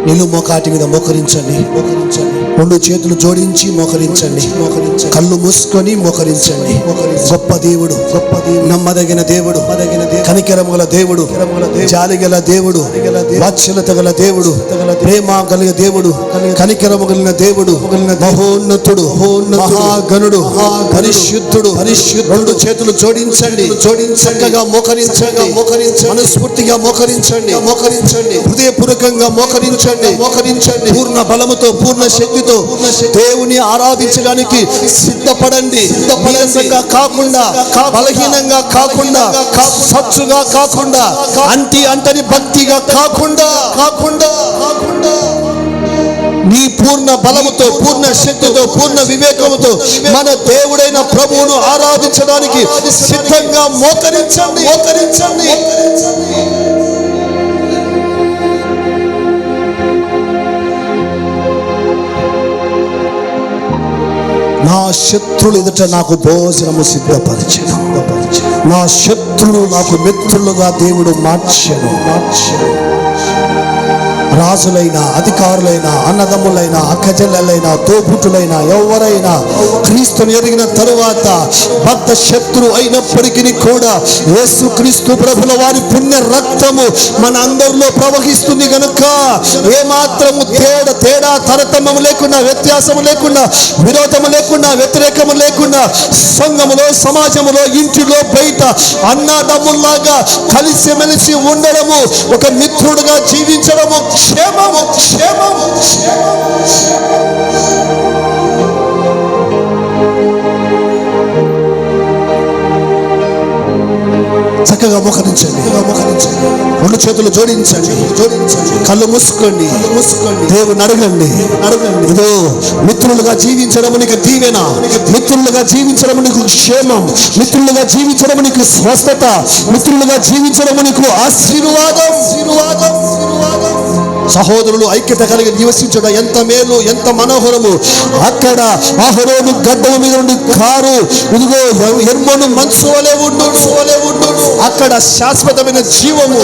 నిలు మోకాటి మీద మోకరించండి. రెండు చేతులు జోడించి మోకరించండి. కళ్ళు మూసుకొని మోకరించండి. గొప్ప దేవుడు, నమ్మదగిన దేవుడు, కనికరముగల దేవుడు, జాలిగల దేవుడు, వాత్సల్యత గల దేవుడు, ప్రేమ కలిగిన దేవుడు, కనికరము కలిగిన దేవుడు, మహోన్నతుడు, మహాగణుడు, పరిశుద్ధుడు. రెండు చేతులు జోడించండి. చక్కగా మోకరించండి. మనస్ఫూర్తిగా మోకరించండి. హృదయపూర్వకంగా మోకరించండి. పూర్ణ బలముతో, పూర్ణ శక్తితో దేవుని ఆరాధించడానికి సిద్ధపడండి. నీరసంగా కాకుండా, బలహీనంగా కాకుండా, సచ్చుగా కాకుండా, అంటని భక్తిగా కాకుండా నీ పూర్ణ బలముతో, పూర్ణ శక్తితో, పూర్ణ వివేకముతో మన దేవుడైన ప్రభువును ఆరాధించడానికి సిద్ధంగా మోకరించండి. నా శత్రులు ఎదుట నాకు భోజనము సిద్ధపరిచెను. నా శత్రులు నాకు మిత్రులుగా దేవుడు మార్చెను. రాజులైన, అధికారులైన, అన్నదమ్ములైన, అక్కచెల్లెలైన, తోబుట్టులైన ఎవరైనా క్రీస్తుని ఎరిగిన తరువాత బద్ధ శత్రు అయినప్పటికీ కూడా యేసు క్రీస్తు ప్రభుల వారి పుణ్య రక్తము మన అందరిలో ప్రవహిస్తుంది కనుక ఏమాత్రము తేడా తరతమ్యము లేకుండా, వ్యత్యాసము లేకుండా, విరోధము లేకుండా, వ్యతిరేకము లేకుండా సంఘములో, సమాజములో, ఇంటిలో, బయట అన్నదమ్ముల్లాగా కలిసిమెలిసి ఉండడము, ఒక మిత్రుడుగా జీవించడము క్షేమము. చక్కగా మోకరించండి. రెండు చేతులు జోడించండి. కళ్ళు మూసుకోండి. దేవుని అడగండి. ఇదో మిత్రులుగా జీవించడం నీకు దీవెన, మిత్రులుగా జీవించడం నీకు క్షేమం, మిత్రులుగా జీవించడం నీకు స్వస్థత, మిత్రులుగా జీవించడం నీకు ఆశీర్వాదం. సహోదరులు ఐక్యత కలిగి నివసించడం ఎంత మేలు, ఎంత మనోహరము. అక్కడ అహరోను గడ్డల మీద నుండి కారు, ఇదిగో ఎర్మను మంచు వలె ఉండు. అక్కడ శాశ్వతమైన జీవము,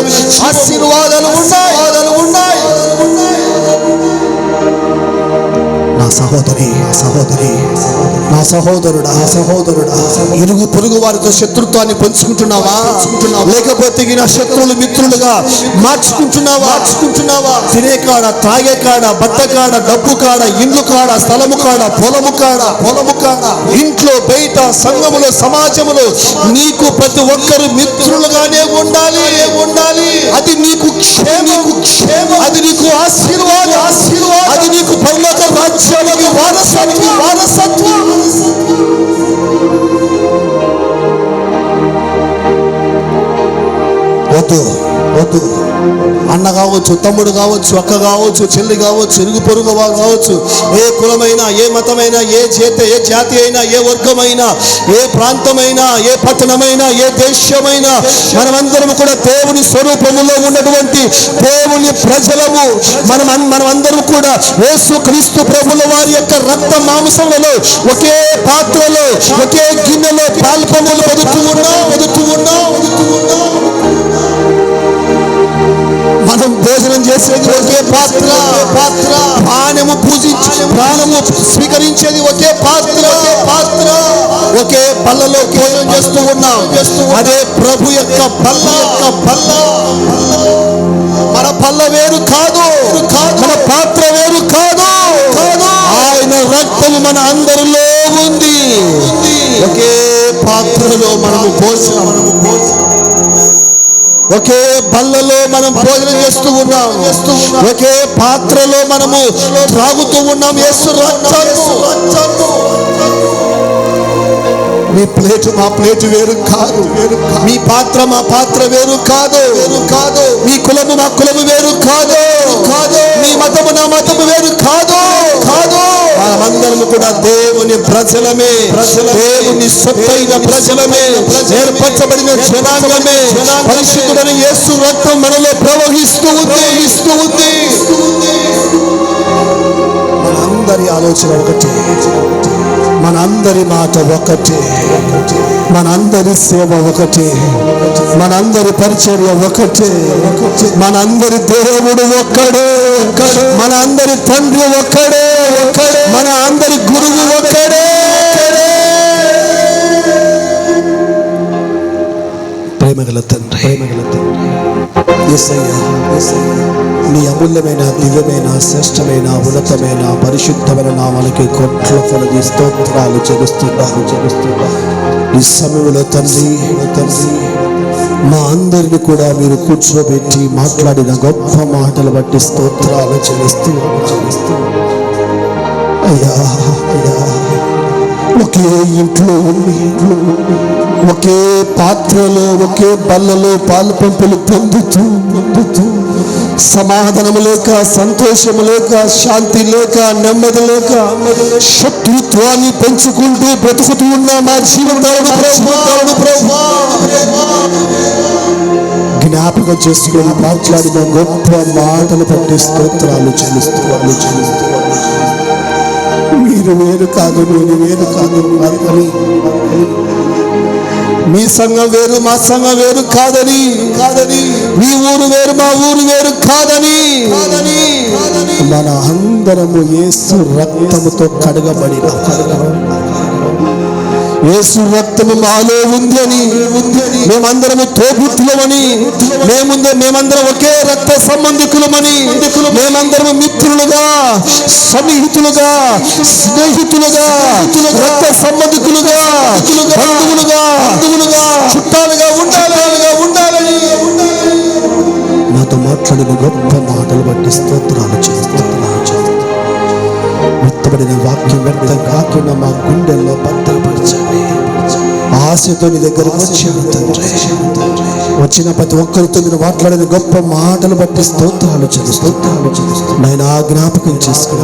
ఆశీర్వాదాలు ఉన్నాయి. నా సహోదరి, నా సహోదరుడా, ఇరుగు పొరుగు వారితో శత్రుత్వాన్ని పంచుకుంటున్నావా? లేకపోతే నా శత్రువులు మిత్రులుగా మార్చుకుంటున్నావా? తినే కాడ, తాగే కాడ, బట్ట కాడ, డబ్బు కాడ, ఇల్లు కాడ, స్థలము కాడ, పొలము కాడ, ఇంట్లో, బయట, సంఘములో, సమాజములో నీకు ప్రతి ఒక్కరు మిత్రులుగానే ఉండాలి. అది నీకు క్షేమం, అది నీకు ఆశీర్వాదం, అది నీకు పరలోక రాజ్యానికి వారసత్వం. వద్దు. అన్న కావచ్చు, తమ్ముడు కావచ్చు, అక్క కావచ్చు, చెల్లి కావచ్చు, ఇరుగు పొరుగు వారు కావచ్చు, ఏ కులమైనా, ఏ మతమైనా, ఏ జాతి అయినా, ఏ వర్గమైనా, ఏ ప్రాంతమైనా, ఏ పట్టణమైనా, ఏ దేశమైనా, మనమందరం కూడా దేవుని స్వరూపములో ఉన్నటువంటి దేవుని ప్రజలము. మనమందరం కూడా యేసు క్రీస్తు ప్రభుల వారి యొక్క రక్త మాంసములలో ఒకే పాత్రలో, ఒకే గిన్నెలో పాల్పములు పొందుతూ ఉన్నాం. మనం భోజనం చేసేది ఒకే పాత్ర, ప్రాణము స్వీకరించేది ఒకే పాత్ర, ఒకే బల్లలో భోజనం చేస్తూ ఉన్నాం. అదే ప్రభు యొక్క బల్ల. మన బల్ల వేరు కాదు, మన పాత్ర వేరు కాదు. ఆయన రక్తము మన అందరిలో ఉంది. ఒకే పాత్రలో మనము భోజనం, ఒకే బల్లలో మనం భోజనం చేస్తూ ఉన్నాం. ఒకే పాత్రలో మనము త్రాగుతూ ఉన్నాం యేసు రక్తము. మీ ప్లేటు మా ప్లేటు వేరు కాదు, మీ పాత్ర మా పాత్ర వేరు కాదు, మీ కులము మా కులము వేరు కాదు, మీ మతము నా మతము వేరు కాదు. మనమందరము కూడా దేవుని ప్రజలమే, దేవుని సొత్తైన ప్రజలమే, ఏర్పరచబడిన జనాంగమే. పరిశుద్ధుడైన యేసు రక్తం మనలో ప్రవహిస్తూ ఉంది. మనందరి ఆలోచన ఒకటే, మనందరి మాట ఒకటే, మనందరి సేవ ఒకటే, మనందరి పరిచర్య ఒకటే, మనందరి దేవుడు ఒక్కడే. యేసయ్యా, నీ అమూల్యమైన, దివ్యమైన, శ్రేష్టమైన, ఉన్నతమైన, పరిశుద్ధమైన నామానికి కోట్ల కొలది స్తోత్రాలు చెల్లిస్తున్నా. ఈ సమయంలో తండ్రి మా అందరిని కూడా మీరు కూర్చోబెట్టి మాట్లాడిన గొప్ప మాటలు బట్టి స్తోత్రాలు చెల్లిస్తూ అయ్యా ఒకే ఇంట్లో ఒకే పాత్రలో ఒకే బల్లలో పాలు పంపులు పొందుతూ సమాధానము లేక, సంతోషము లేక, శాంతి లేక, నెమ్మది లేక, శత్రుత్వాన్ని పెంచుకుంటూ బ్రతుకుతూ ఉన్న మా జీవితాలను జ్ఞాపకం చేసుకుని మాట్లాడిన గొప్ప మాటలు బట్టి స్తోత్రాలు చెల్లిస్తూ మీరు వేరు కాదు, నేను వేరు కాదు అని, మీ సంఘం వేరు మా సంఘం వేరు కాదని, మీ ఊరు వేరు మా ఊరు వేరు కాదని, మన అందరము యేసు రక్తముతో కడగబడిన, యేసు రక్తము మాలో ఉంది అని, మేమందరము తోబుట్టులమని, మేమందరం ఒకే రక్త సంబంధికులమని, మేమందరము మిత్రులుగా, సన్నిహితులుగా, స్నేహితులుగా, రక్త సంబంధికులుగా, బంధువులుగా, చుట్టాలుగా ఉండాలని మాతో మాట్లాడిన గొప్ప మాటలు బట్టి స్తోత్రాలు చేస్తున్నాను. మెత్తబడిన వాక్యం వ్యర్థం కాకుండా మా గుండెల్లో భద్రపరచండి. ఆశతో నీ దగ్గరకు వచ్చాను తండ్రి. వచ్చిన ప్రతి ఒక్కరితో మీరు మాట్లాడిన గొప్ప మాటలు బట్టి స్తోత్రాలు చేస్తున్నాను. నాయనా జ్ఞాపకం చేసుకుని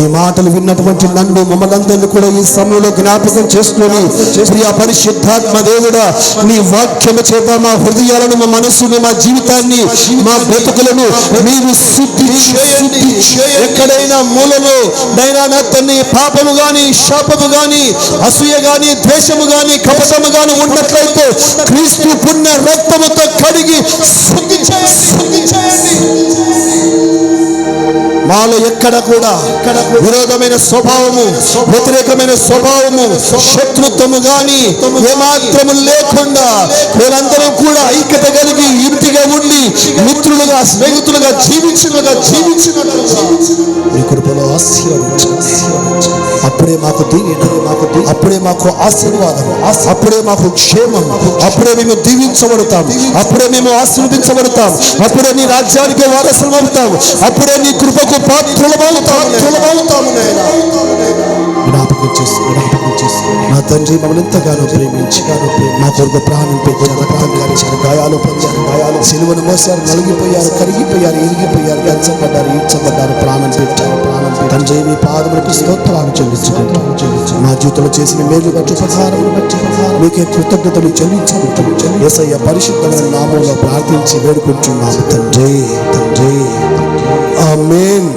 ఈ మాటలు విన్నటువంటి నన్ను, మమ్మల్ని అందరినీ కూడా ఈ సమయంలో జ్ఞాపకం చేసుకొని, ప్రియ పరిశుద్ధాత్మ దేవుడా, నీ వాక్యము చేత మా హృదయాలను, మా మనస్సును, మా జీవితాన్ని, మా బ్రతుకులను మీరు శుద్ధి చేయండి. ఎక్కడైనా మూలలో నైనా నా తండ్రి పాపము గాని, శాపము గాని, అసూయ గాని, ద్వేషము గాని, కపటము గాని ఉన్నట్లయితే క్రీస్తు పుణ్య రక్తముతో కడిగి శుద్ధి చేయండి. మాలో ఎక్కడ కూడా విరోధమైన స్వభావము, వ్యతిరేకమైన స్వభావము, శత్రుత్వము గాని ఏమాత్రము లేకుండా మేమందరం కూడా ఐక్యత కలిగి ఇంటిగా ఉండి మిత్రులుగా, స్నేహితులుగా జీవించినట్లుగా మీ కృపలో ఆశీర్వదించండి. అప్పుడే మాకు దీవెన, అప్పుడే మాకు ఆశీర్వాదం, అప్పుడే మాకు క్షేమం, అప్పుడే మేము దీవించబడతాం, అప్పుడే మేము ఆశీర్వదించబడతాం, అప్పుడే నీ రాజ్యానికి వారసులం అవుతాం, అప్పుడే నీ కృపకు పాత్రలమవుతాము. జ్ఞాపకం చేసుకో నా తండ్రి, మమ్మల్ని ఎంతగానో ప్రేమించి మా కొరకు ప్రాణం పెట్టారు, రక్తం గారించారు, గాయాలు పొందారు, సిలువను మోసారు, నలిగిపోయారు, కరిగిపోయారు, ఇరిగిపోయారు, గంచబడ్డారు, ఈడ్చబడ్డారు, ప్రాణం పెట్టారు. తండ్రి, మీ పాదములకు స్తోత్రాలు చెల్లించుకుంటాం. మా జీవితంలో చేసిన మేలు బట్టి, ఉపకారములు బట్టి మీకే కృతజ్ఞతలు చెల్లించుకుంటాం. యేసయ్య పరిశుద్ధమైన నామములో ప్రార్థించి వేడుకుంటున్నాము తండ్రి. ఆమేన్.